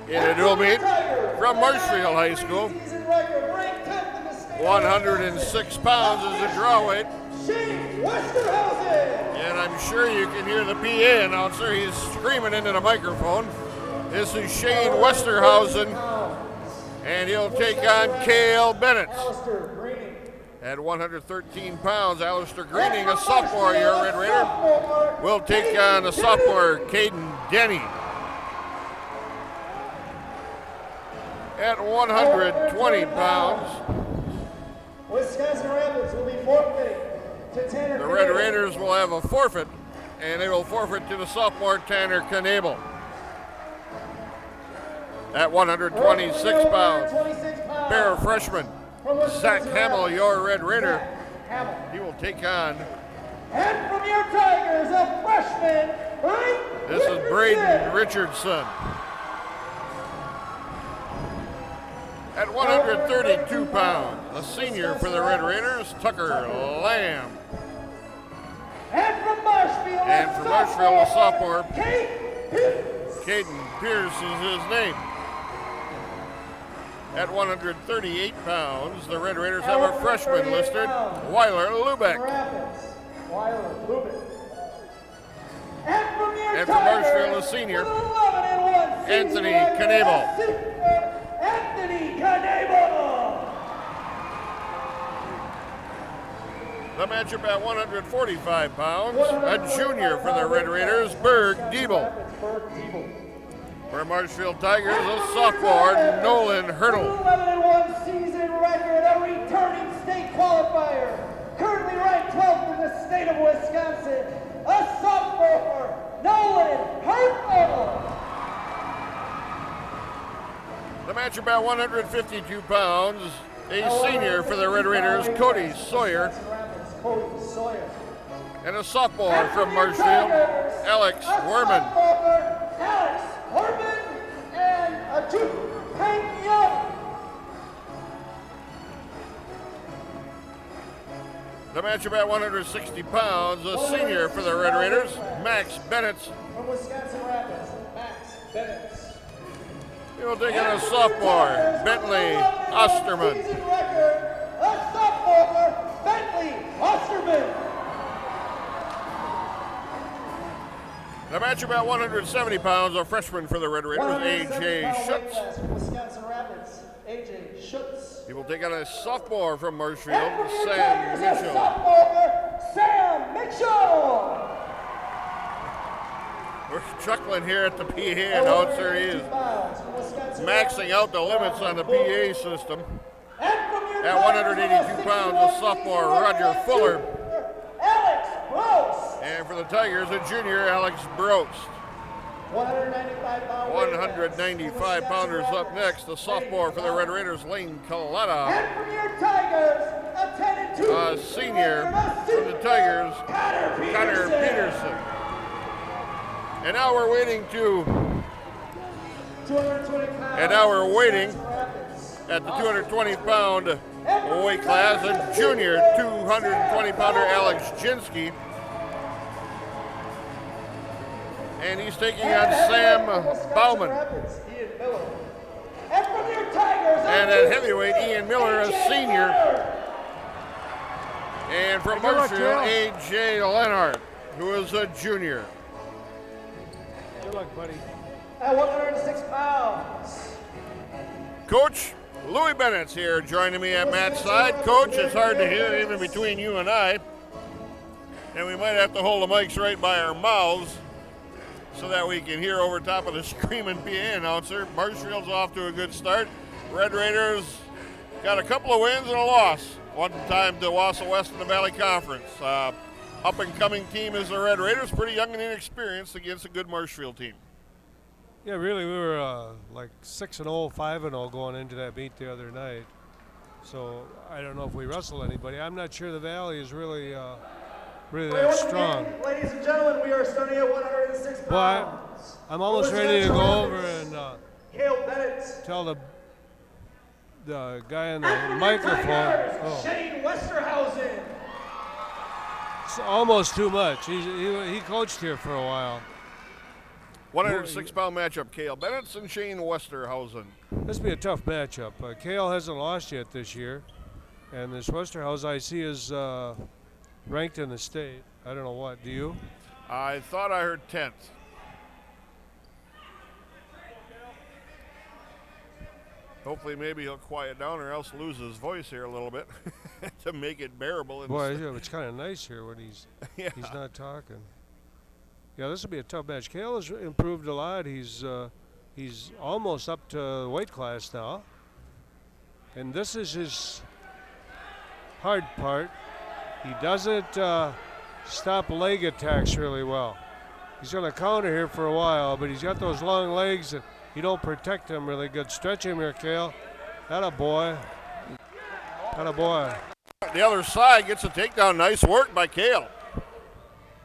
in a dual meet from Marshfield High School. 106 pounds is the draw weight. And I'm sure you can hear the PA announcer. He's screaming into the microphone. This is Shane Westerhausen, and he'll take on Cale Bennett. At 113 pounds, Alistair Greening, a sophomore year Red Raider, will take on a sophomore, Caden Denny. At 120 pounds, Wisconsin Rapids will be forfeiting to Tanner. The Red Raiders will have a forfeit, and they will forfeit to the sophomore Tanner Knabel. At 126 pounds, Bear freshman Zach Hamill, your Red Raider. He will take on. And from your Tigers, a freshman, This is Braden Richardson. At 132 pounds, a senior for the Red Raiders, Tucker Lamb. And from Marshfield, a sophomore, Caden Pierce is his name. At 138 pounds, the Red Raiders have a freshman listed, Weiler Lubeck. And from Marshfield, a senior, Anthony Knabel. Anthony Knabel. The matchup at 145 pounds, a junior for the Red Raiders, Berg Diebel. For Marshfield Tigers, a sophomore, Nolan Hurdle. 11-1 season record, a returning state qualifier, currently ranked 12th in the state of Wisconsin, a sophomore, Nolan Hurdle. The matchup at 152 pounds, a senior for the Red Raiders, Cody Sawyer. And a sophomore from Marshfield, Alex Werman. Alex Werman and a Hank Young. The matchup at 160 pounds, a senior for the Red Raiders, Max Bennett. From Wisconsin Rapids, Max Bennett. He will take on a sophomore, Bentley Osterman. A sophomore, Bentley Osterman. The matchup at 170 pounds, a freshman for the Red Raiders, A.J. Schutz. Wisconsin Rapids, A.J. Schutz. He will take on a sophomore from Marshfield, Sam Mitchell. Sophomore, Sam Mitchell. We're chuckling here at the PA announcer. He is maxing out the limits on the PA system. At 182 pounds, a sophomore, Roger Fuller. Alex Brost. And for the Tigers, a junior, Alex Brost. 195 pounders up next, the sophomore for the Red Raiders, Lane Collada. And from your Tigers, a 10-2. A senior for the Tigers, Connor Peterson. And now we're waiting at the 220-pound weight class, a junior 220-pounder Alex Jinsky. And he's taking on Sam Bauman. And at heavyweight, Ian Miller, a senior. And from Marshfield, A.J. Lenhart, who is a junior. Good luck, buddy. At 106 pounds. Coach Louis Bennett's here joining me at Matt's side. Coach, it's hard to hear even between you and I. And we might have to hold the mics right by our mouths so that we can hear over top of the screaming PA announcer. Marshfield's off to a good start. Red Raiders got a couple of wins and a loss. One time to Wausau West in the Valley Conference. Up-and-coming team is the Red Raiders, pretty young and inexperienced against a good Marshfield team. Yeah, really, we were like 6-0, 5-0 going into that meet the other night. So I don't know if we wrestled anybody. I'm not sure the Valley is really that strong. Ladies and gentlemen, we are starting at 106 pounds. But I'm almost ready to go over and Cale Bennett. tell the guy on the microphone. Shane Westerhausen. It's almost too much. He coached here for a while. 106-pound matchup, Cale Bennett and Shane Westerhausen. This will be a tough matchup. Cale hasn't lost yet this year, and this Westerhausen I see is ranked in the state. I don't know what. Do you? I thought I heard 10th. Hopefully maybe he'll quiet down or else lose his voice here a little bit to make it bearable. Boy, it's kind of nice here when he's not talking. Yeah, this will be a tough match. Cale has improved a lot. He's almost up to weight class now. And this is his hard part. He doesn't stop leg attacks really well. He's going to counter here for a while, but he's got those long legs that you don't protect him really good. Stretch him here, Cale. Atta boy. Atta boy. The other side gets a takedown. Nice work by Cale.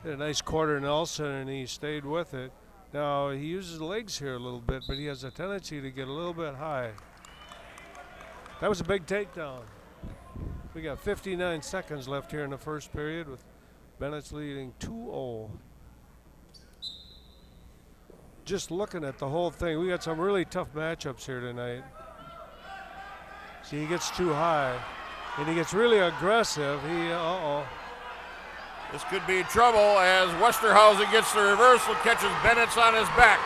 Did a nice quarter Nelson, and he stayed with it. Now, he uses legs here a little bit, but he has a tendency to get a little bit high. That was a big takedown. We got 59 seconds left here in the first period with Bennett's leading 2-0. Just looking at the whole thing, we got some really tough matchups here tonight. See, he gets too high, and he gets really aggressive. This could be trouble as Westerhausen gets the reversal, catches Bennett's on his back.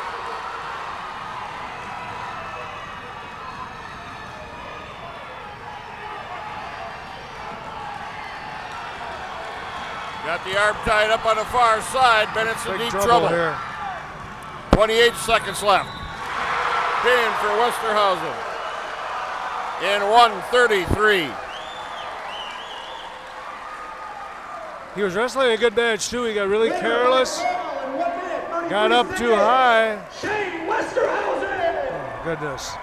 Got the arm tied up on the far side. Bennett's in deep trouble. Here. 28 seconds left. Pin for Westerhausen in 1:33. He was wrestling a good match too. He got really careless. Got up too high. Shane Westerhausen. Oh, goodness.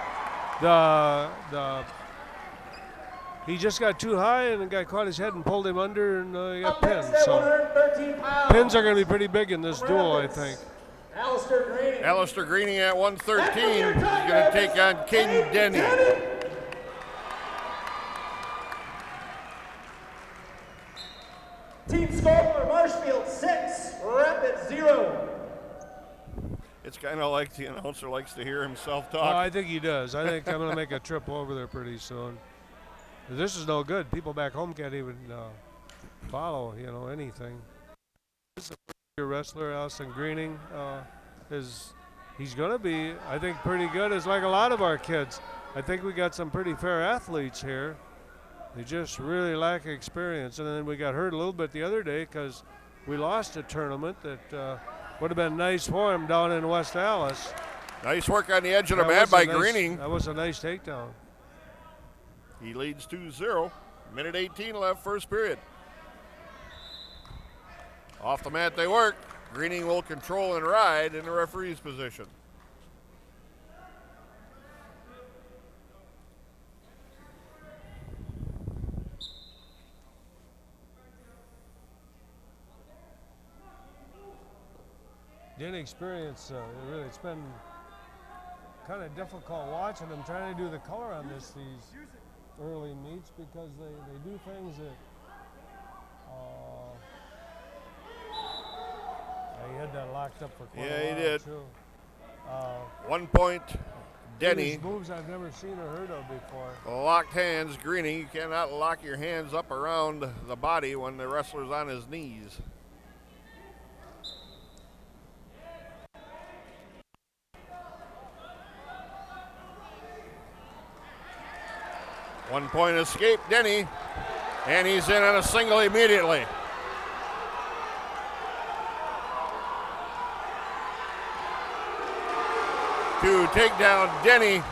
He just got too high and the guy caught his head and pulled him under and he got pinned. So pins are going to be pretty big in this duel, I think. Alistair Greening at 113 is going to take on Caden Denny. Team score for Marshfield 6, Rapid 0. It's kind of like the announcer likes to hear himself Oh, talk. I think he does. I think I'm going to make a trip over there pretty soon. This is no good. People back home can't even follow, anything. This is a pretty wrestler, Alistair Greening. He's going to be, I think, pretty good. It's like a lot of our kids. I think we got some pretty fair athletes here. They just really lack experience. And then we got hurt a little bit the other day because we lost a tournament that would have been nice for him down in West Allis. Nice work on the edge of the mat by Greening. That was a nice takedown. He leads 2-0. Minute 18 left, first period. Off the mat they work. Greening will control and ride in the referee's position. Didn't experience, really, it's been kind of difficult watching them trying to do the color on these early meets because they do things that he had that locked up for quite a while. Yeah, he did. Too. 1 point, Denny. Moves I've never seen or heard of before. Locked hands, Greening. You cannot lock your hands up around the body when the wrestler's on his knees. One point escape, Denny, and he's in on a single immediately. To take down Denny,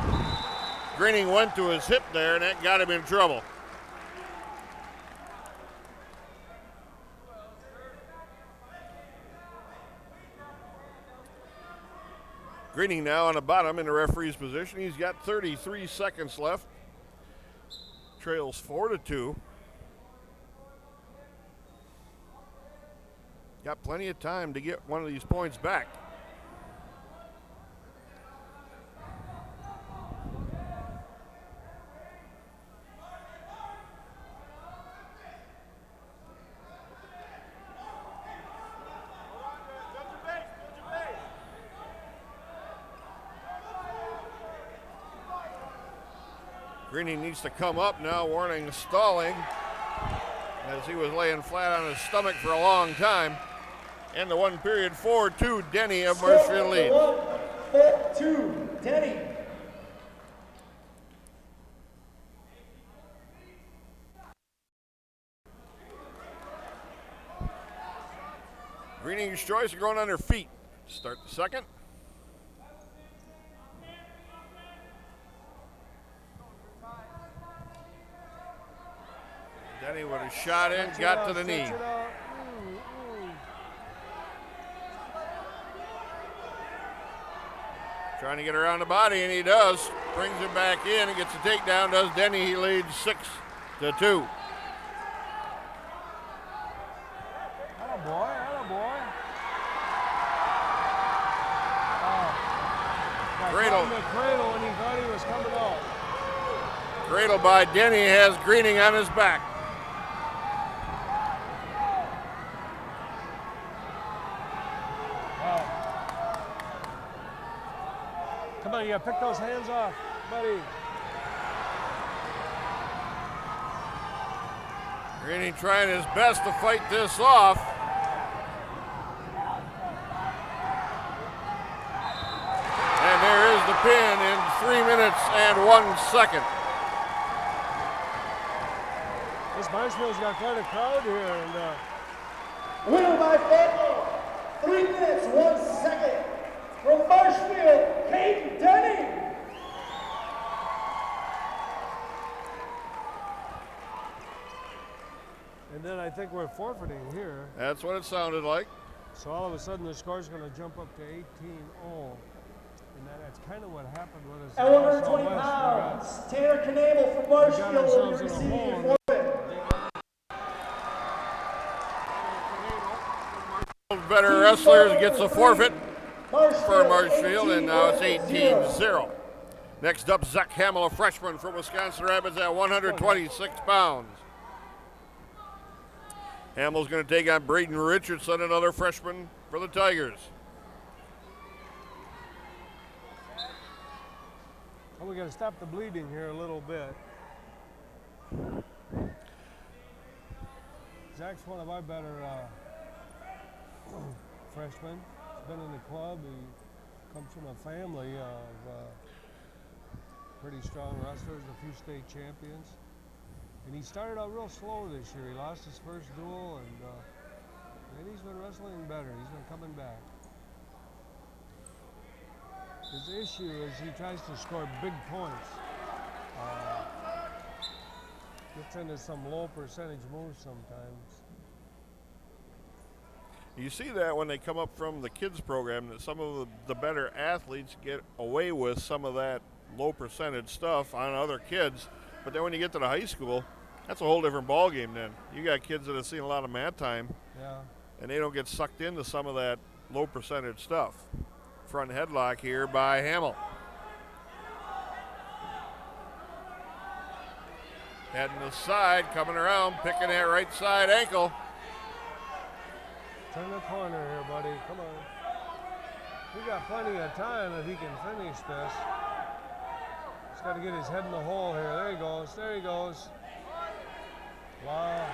Greening went to his hip there, and that got him in trouble. Greening now on the bottom in the referee's position. He's got 33 seconds left. Trails 4-2. Got plenty of time to get one of these points back. Greening needs to come up now, warning stalling, as he was laying flat on his stomach for a long time. And the 1 period, 4-2, Denny of Marshfield leads. 4-2, Denny. Greening's choice of going on their feet. Start the second. Denny with a shot in, got to the knee. Trying to get around the body, and he does. Brings it back in and gets a takedown. Does Denny. He leads 6-2. Attaboy, attaboy. Cradle. The cradle when he thought he was coming off. Cradle by Denny has Greening on his back. Come on, you gotta pick those hands off, buddy. Greening trying his best to fight this off. And there is the pin in 3 minutes and 1 second. This Marshfield's got quite a crowd here, and Winner by fall, 3 minutes, 1 second. From Marshfield, Caden Denny. and then I think we're forfeiting here. That's what it sounded like. So all of a sudden the score's going to jump up to 18-0. And that's kind of what happened with us. At 120 pounds, Tanner Knable from Marshfield will be receiving a forfeit. Better wrestlers gets a forfeit for Marshfield, and now it's 18-0. Next up, Zach Hamill, a freshman from Wisconsin Rapids at 126 pounds. Hamill's going to take on Braden Richardson, another freshman for the Tigers. Well, we got to stop the bleeding here a little bit. Zach's one of our better freshmen. He's been in the club. He comes from a family of pretty strong wrestlers, a few state champions. And he started out real slow this year. He lost his first duel, and he's been wrestling better. He's been coming back. His issue is he tries to score big points. Gets into some low percentage moves sometimes. You see that when they come up from the kids program, that some of the better athletes get away with some of that low percentage stuff on other kids. But then when you get to the high school, that's a whole different ball game then. You got kids that have seen a lot of mat time, and they don't get sucked into some of that low percentage stuff. Front headlock here by Hamill. Heading to the side, coming around, picking that right side ankle. Turn the corner here, buddy. Come on. We got plenty of time if he can finish this. He's got to get his head in the hole here. There he goes. There he goes. Wow.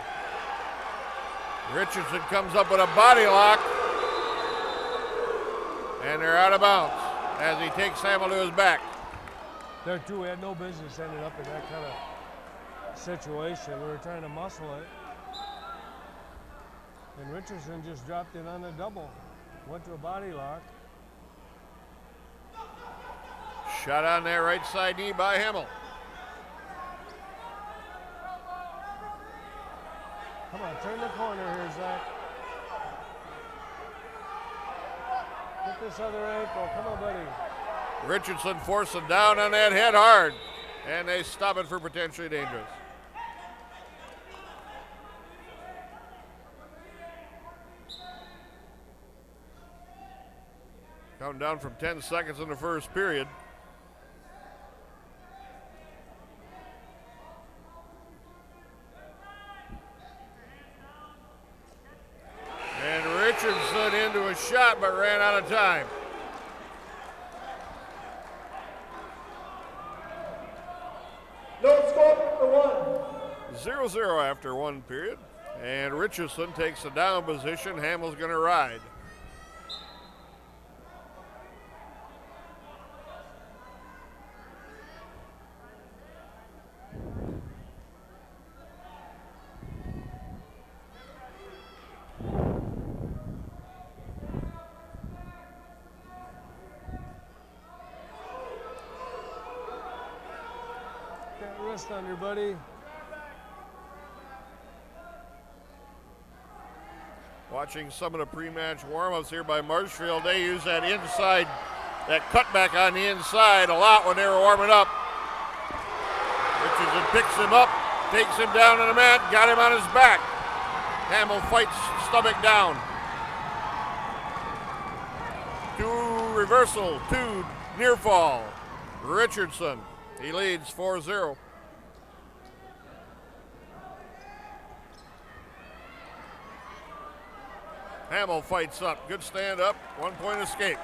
Richardson comes up with a body lock. And they're out of bounds as he takes Hamill to his back. There too, we had no business ending up in that kind of situation. We were trying to muscle it. And Richardson just dropped in on a double. Went to a body lock. Shot on that right side knee by Hamill. Come on, turn the corner here, Zach. Get this other ankle. Come on, buddy. Richardson forcing down on that head hard. And they stop it for potentially dangerous. Counting down from 10 seconds in the first period. And Richardson into a shot, but ran out of time. No 0-0 after one period. And Richardson takes a down position. Hamill's going to ride. Rest on your buddy. Watching some of the pre-match warm-ups here by Marshfield, they use that inside, that cutback on the inside a lot when they were warming up. Richardson picks him up, takes him down on the mat, got him on his back. Hamill fights stomach down. 2 reversal, 2 near fall. Richardson, he leads 4-0. Hamill fights up. Good stand up. 1 point escape.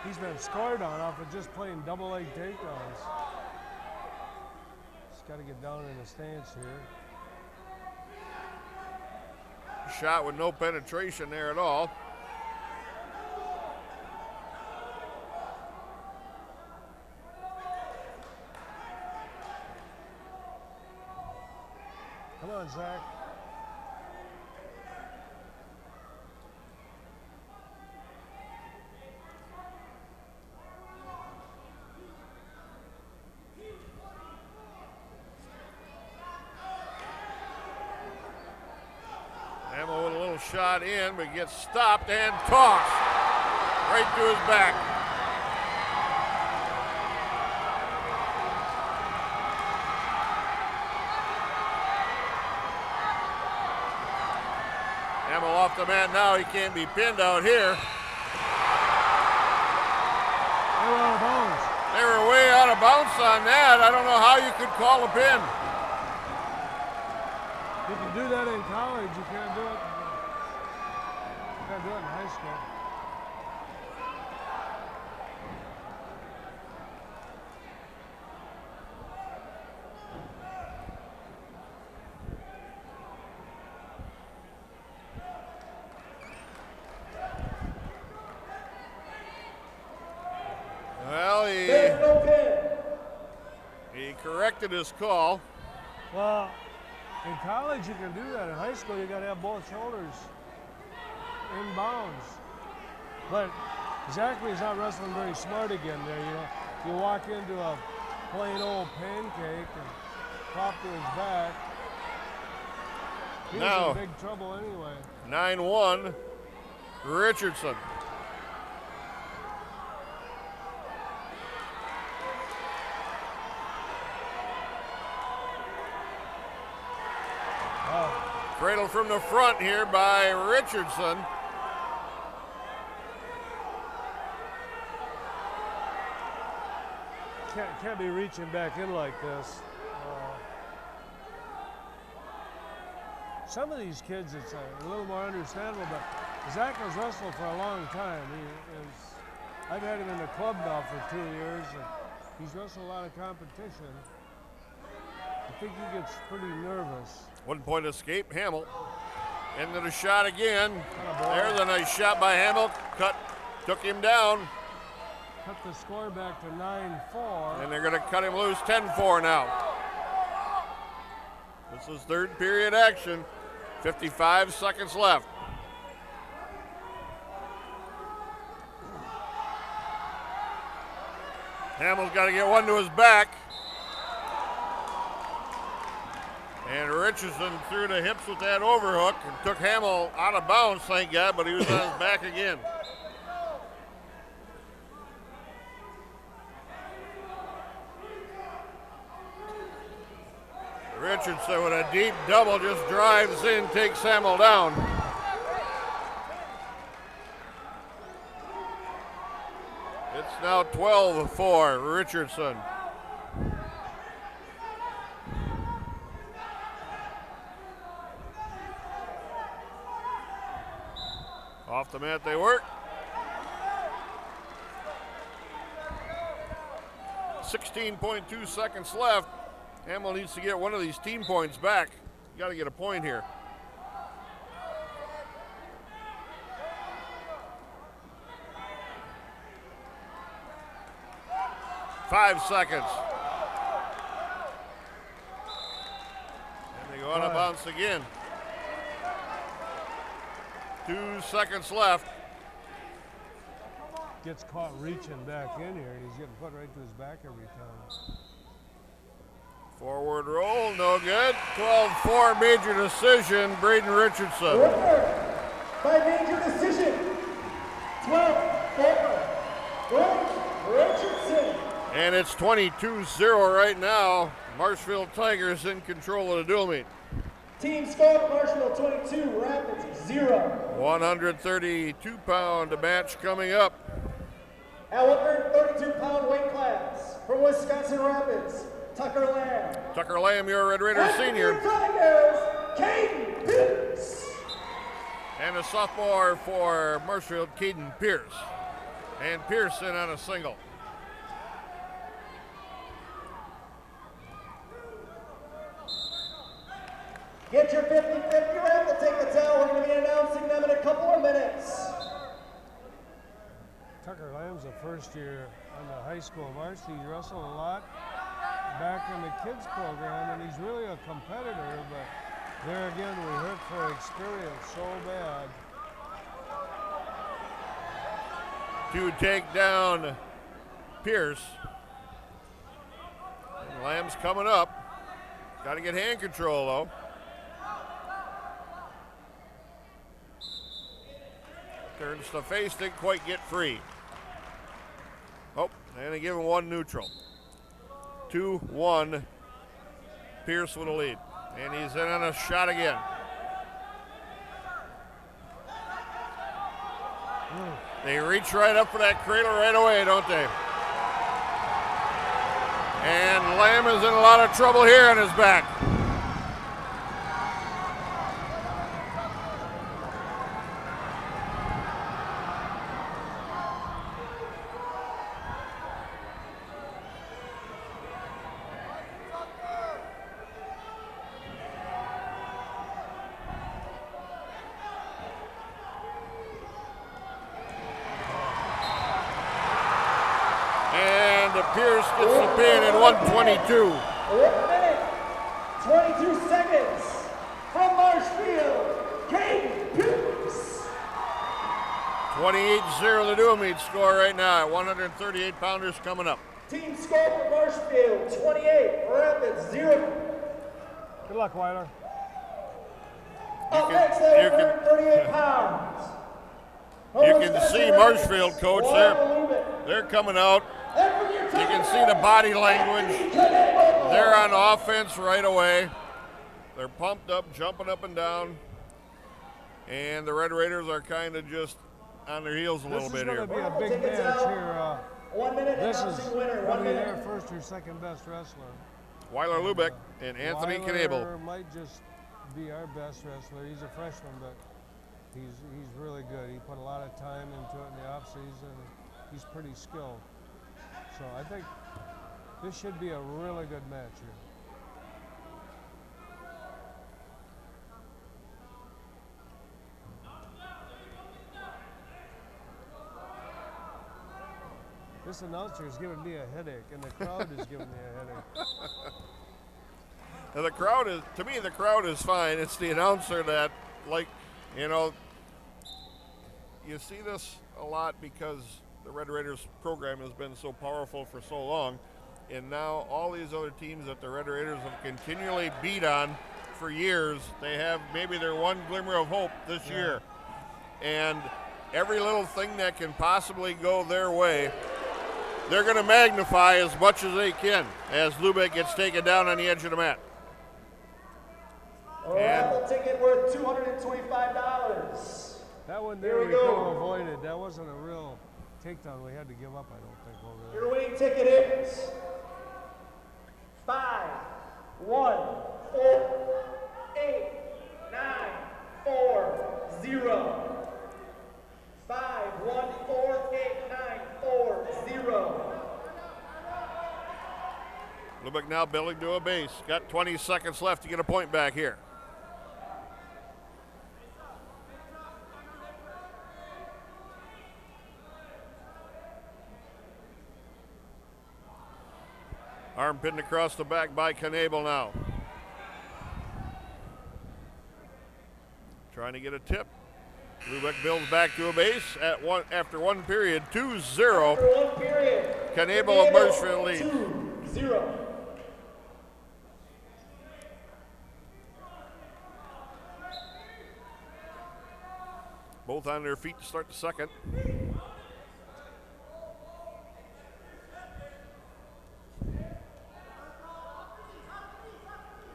He's been scored on off of just playing double leg takedowns. Just got to get down in the stance here. Shot with no penetration there at all. Come on, Zach. Hamill with a little shot in, but gets stopped and tossed right to his back. Hamill off the mat now. He can't be pinned out here. They were out of bounds. They were way out of bounds on that. I don't know how you could call a pin. You can do that in college. You can't do it. You can't do it in high school. Well, he corrected his call. Well, in college you can do that. In high school you got to have both shoulders in bounds. But Zachary's not wrestling very smart again there. You know, you walk into a plain old pancake and pop to his back. He was in big trouble anyway. 9-1, Richardson. Cradle from the front here by Richardson. Can't be reaching back in like this. Some of these kids, it's a little more understandable, but Zach has wrestled for a long time. I've had him in the club now for 2 years, and he's wrestled a lot of competition. I think he gets pretty nervous. 1 point escape, Hamill. Into the shot again. There's a nice shot by Hamill. Took him down. Cut the score back to 9-4. And they're going to cut him loose 10-4 now. This is third period action. 55 seconds left. Hamill's got to get one to his back. And Richardson threw the hips with that overhook and took Hamill out of bounds, thank God, but he was on his back again. Richardson with a deep double just drives in, takes Hamill down. It's now 12-4, Richardson. Off the mat they work. 16.2 seconds left. Hamill needs to get one of these team points back. You got to get a point here. Five seconds. And they go on a bounce again. 2 seconds left. Gets caught reaching back in here, and he's getting put right to his back every time. Forward roll, no good. 12-4 major decision, Braden Richardson. By major decision, 12-4, Braden Richardson. And it's 22-0 right now. Marshfield Tigers in control of the dual meet. Team score, Marshfield 22, Rapids 0. 132-pound match coming up. At 132-pound weight class from Wisconsin Rapids, Tucker Lamb. Tucker Lamb, your Red Raider senior. Tigers, Caden Pierce. And a sophomore for Marshfield, Caden Pierce. And Pierce in on a single. Get your 50-50 rifle tickets out. We're going to be announcing them in a couple of minutes. Tucker Lamb's a first year on the high school varsity. He's wrestled a lot back in the kids program, and he's really a competitor, but there again, we hurt for experience so bad. To take down Pierce. And Lamb's coming up. Got to get hand control, though. Turns to face, didn't quite get free. Oh, and they give him one neutral. 2-1, Pierce with a lead. And he's in on a shot again. They reach right up for that cradle right away, don't they? And Lamb is in a lot of trouble here on his back. Pierce gets the pin at 122. 1 minute, 22 seconds from Marshfield, Caden Pierce. 28-0 the dual meet score right now. 138 pounders coming up. Team score for Marshfield, 28, Rapids 0. Good luck, Weiler. Up next, at 138 pounds. You can see Marshfield, coach, they're coming out. You can see the body language. They're on offense right away. They're pumped up, jumping up and down. And the Red Raiders are kind of just on their heels a little bit here. This is going to be a big match here. 1 minute, this is winner. probably their first or second best wrestler. Weiler Lubeck and Anthony Knabel. Weiler might just be our best wrestler. He's a freshman, but he's really good. He put a lot of time into it in the offseason. He's pretty skilled. So I think this should be a really good match here. This announcer is giving me a headache, and the crowd is giving me a headache. Now the crowd is, to me, the crowd is fine. It's the announcer that, like, you know, you see this a lot because the Red Raiders program has been so powerful for so long, and now all these other teams that the Red Raiders have continually beat on for years, they have maybe their one glimmer of hope this year. And every little thing that can possibly go their way, they're going to magnify as much as they can as Lubeck gets taken down on the edge of the mat. Raffle ticket worth $225. That one there we could have avoided. That wasn't a real takedown we had to give up, I don't think, over there. Your winning ticket is 5, 1, 4, 8, 9, 4, 0. 5, 1, 4, 8, 9, 4, 0. Lubeck now building to a base. Got 20 seconds left to get a point back here. Arm pinned across the back by Knebel now. Trying to get a tip. Lubeck builds back to a base at after one period, 2-0. After one period, Knebel of Marshfield leads. 2-0. Both on their feet to start the second.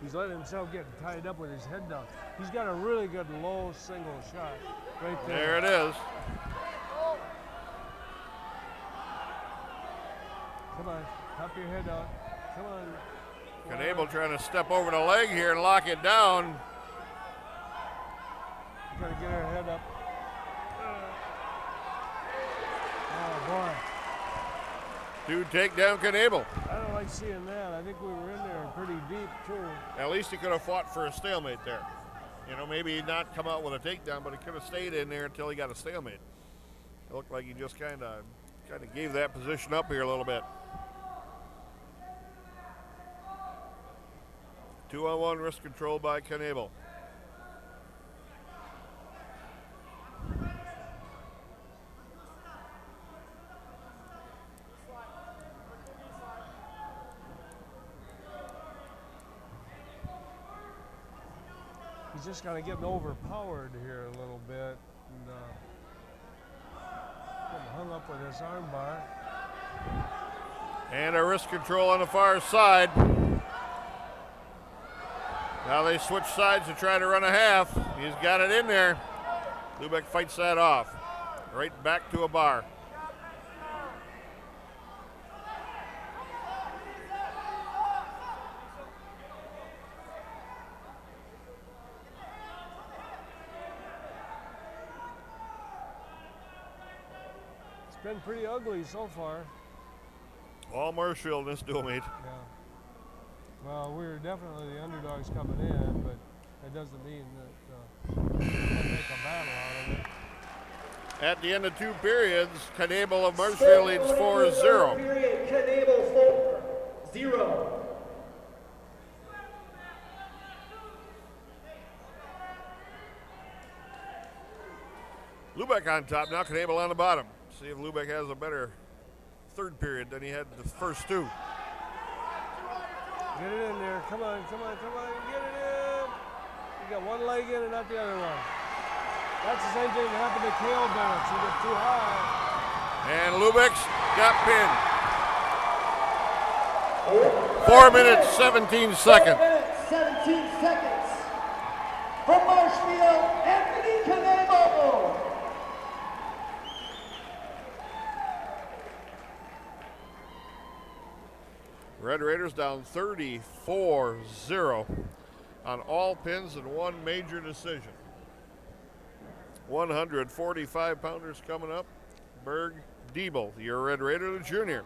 He's letting himself get tied up with his head down. He's got a really good low single shot right there. There it is. Come on, pop your head out. Come on. Knebel trying to step over the leg here and lock it down. You gotta get her head up. Oh boy. To take down Knebel. I don't like seeing that. I think we were in there pretty deep too. At least he could have fought for a stalemate there. You know, maybe not come out with a takedown, but he could have stayed in there until he got a stalemate. It looked like he just kind of gave that position up here a little bit. 2-on-1 wrist control by Knebel. He's just kind of getting overpowered here a little bit and getting hung up with this arm bar. And a wrist control on the far side. Now they switch sides to try to run a half. He's got it in there. Lubeck fights that off. Right back to a bar. It's been pretty ugly so far. All Marshfield in this duel meet. Yeah. Well, we're definitely the underdogs coming in, but that doesn't mean that we can make a battle out of it. At the end of two periods, Knebel of Marshfield leads 4-0. Period, Knebel 4-0. Lubeck on top now, Knebel on the bottom. See if Lubeck has a better third period than he had the first two. Get it in there. Come on, come on, come on. Get it in. You got one leg in and not the other one. That's the same thing that happened to Cale Bennett. He got too high. And Lubeck's got pinned. 4 minutes, 17 seconds. 4 minutes, 17 seconds. From Marshfield, Anthony Knebel. Red Raiders down 34-0 on all pins and one major decision. 145-pounders coming up. Berg Diebel, your Red Raider, the junior.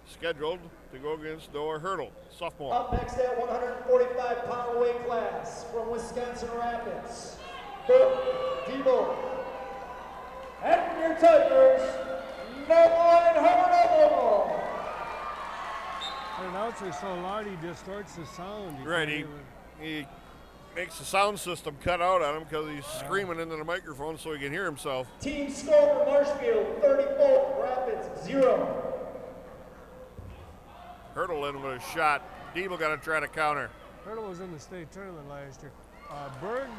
Scheduled to go against Noah Hurdle, sophomore. Up next at 145-pound weight class from Wisconsin Rapids, Berg Diebel. And your Tigers, Noah Hurdle. The announcer's so loud he distorts the sound. Right, he makes the sound system cut out on him because he's screaming into the microphone so he can hear himself. Team score for Marshfield, 34, Rapids 0. Hurdle in with a shot. Diebel got to try to counter. Hurdle was in the state tournament last year. Berg,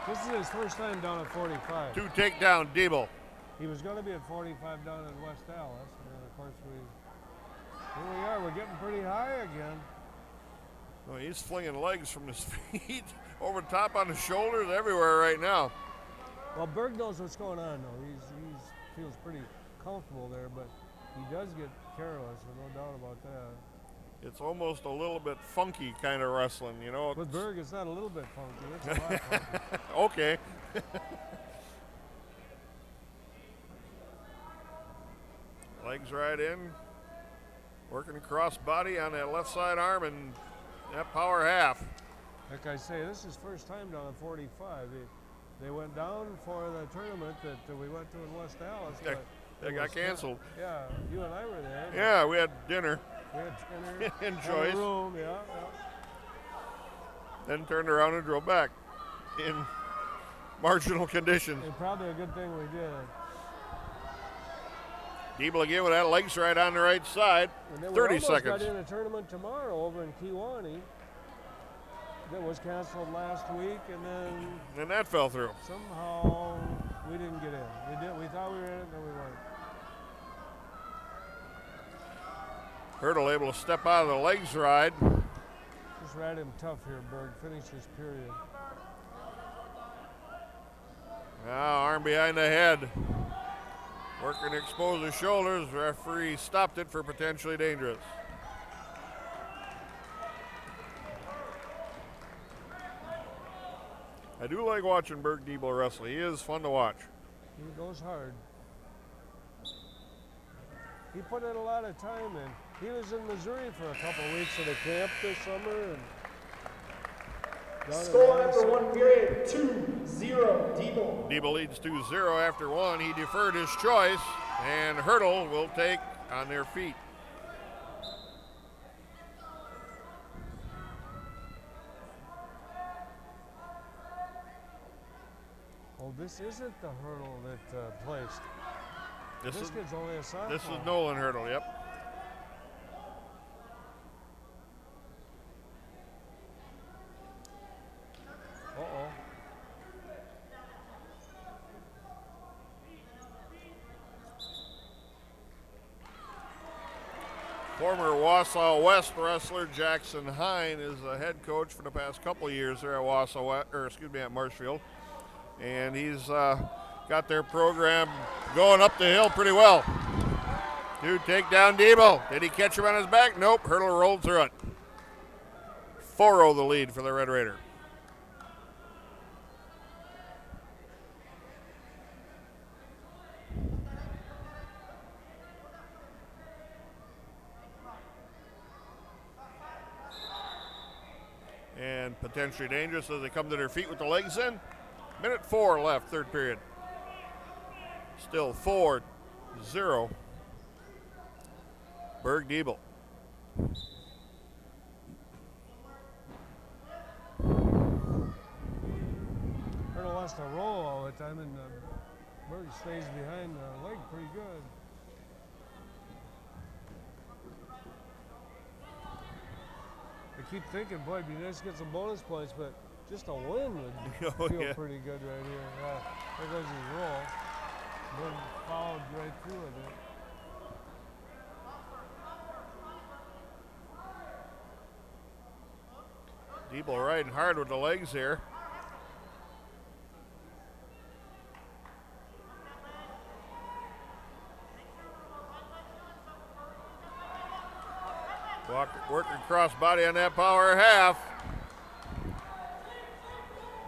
this is his first time down at 45. Two takedown, Diebel. He was going to be at 45 down in West Dallas, and then of course here we are. We're getting pretty high again. Well, he's flinging legs from his feet over top on his shoulders everywhere right now. Well, Berg knows what's going on, though. He feels pretty comfortable there, but he does get careless, no doubt about that. It's almost a little bit funky kind of wrestling, you know. With Berg, it's not a little bit funky. It's a lot funky. Okay. Legs right in. Working cross body on that left side arm and that power half. Like I say, this is first time down at 45. They went down for the tournament that we went to in West Dallas. But They got canceled. Yeah, you and I were there. Yeah, we had dinner. We had dinner. In had Joyce. a room, yeah. Then turned around and drove back in marginal conditions. And probably a good thing we did. Diebel again with that legs right on the right side. And then 30 we seconds. Got in a tournament tomorrow over in Kewanee that was canceled last week, and then that fell through. Somehow we didn't get in. We thought we were in it, and then we weren't. Hurdle able to step out of the legs ride. Just ride him tough here, Berg. Finish this period. Now arm behind the head. Working to expose the shoulders. Referee stopped it for potentially dangerous. I do like watching Berg Diebel wrestle. He is fun to watch. He goes hard. He put in a lot of time in. He was in Missouri for a couple of weeks at a camp this summer. And score after one period, 2-0, Diebel. Diebel leads 2-0 after one. He deferred his choice, and Hurdle will take on their feet. Oh, this isn't the Hurdle that placed. This kid's only a sophomore. This is Nolan Hurdle, yep. Uh-oh. Former Wausau West wrestler Jackson Hine is the head coach for the past couple of years there at at Marshfield. And he's got their program going up the hill pretty well. Dude, take down Diebel. Did he catch him on his back? Nope, Hurdle rolled through it. 4-0 the lead for the Red Raider. And potentially dangerous as they come to their feet with the legs in. Minute 4 left, third period. Still 4-0. Berg Diebel. Hurdle wants to roll all the time, and Berg stays behind the leg pretty good. I keep thinking, boy, it'd be nice to get some bonus points, but just a win would feel pretty good right here. Yeah, there goes his roll. Then followed right through with it. Diebel riding hard with the legs here. Working cross body on that power half.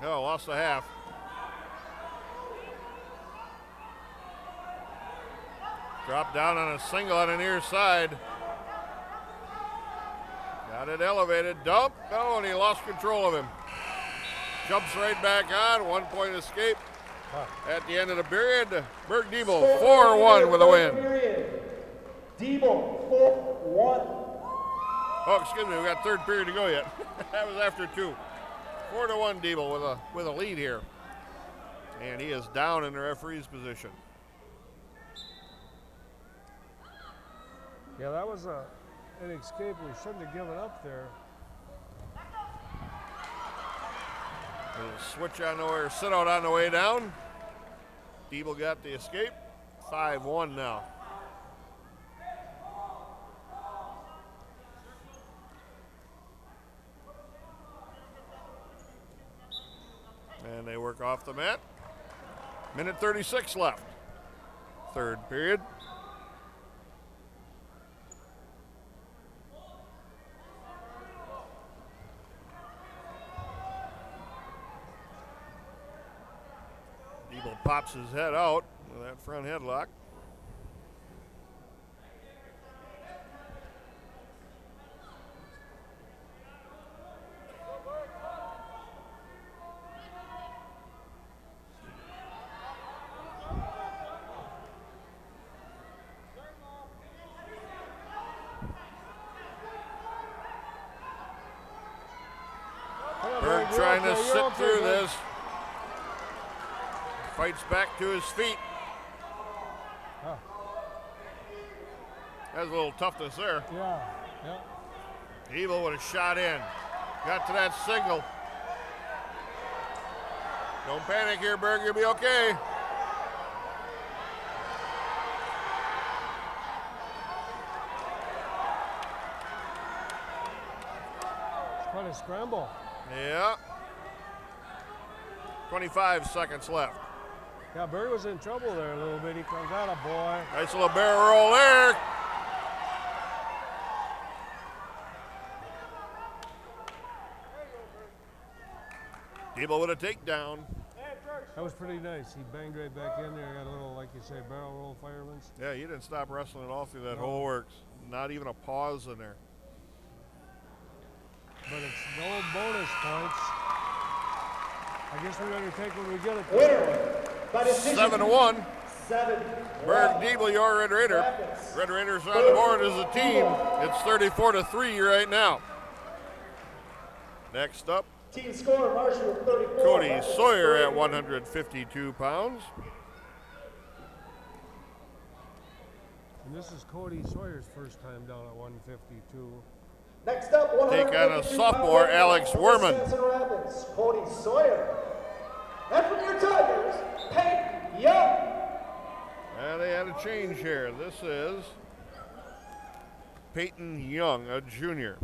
No, lost a half. Drop down on a single on the near side. Got it elevated, dump. No, and he lost control of him. Jumps right back on, 1 point escape. At the end of the period, Berg Diebel 4-1 with a win. Diebel 4-1. Oh, excuse me, we got third period to go yet. That was after 2. 4-1 Diebel with a lead here. And he is down in the referee's position. Yeah, that was an escape we shouldn't have given up there. Switch on the way, or sit out on the way down. Diebel got the escape. 5-1 now. And they work off the mat. Minute 36 left. Third period. Diebel pops his head out with that front headlock. trying to okay, sit you're okay, through bud. this. Fights back to his feet. Huh. That's a little toughness there. Yeah, yeah. Evil with a shot in. Got to that signal. Don't panic here, Berg. You'll be okay. It's quite a scramble. Yeah. 25 seconds left. Yeah, Bird was in trouble there a little bit. He comes out, a boy. Nice little barrel roll there. Evil with a takedown. That was pretty nice. He banged right back in there. Got a little, like you say, barrel roll fireman's. Yeah, you didn't stop wrestling at all through that whole works. Not even a pause in there. But it's no bonus points. I guess we're going to take what we get at Winner by decision. 7-1. 7. Berg, Diebel, your Red Raider. Red Raiders on the board as a team. It's 34-3 right now. Next up, Team score, Marshfield 34. Cody Marshfield Sawyer at 30. 152 pounds. And this is Cody Sawyer's first time down at 152. Next up, Take on a 152 sophomore, pound Alex from Werman. Wisconsin Rapids, Cody Sawyer. And from your Tigers, Peyton Young. And they had a change here. This is Peyton Young, a junior.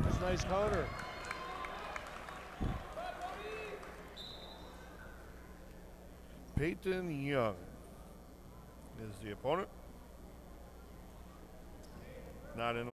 That's a nice counter. Peyton Young is the opponent. Not in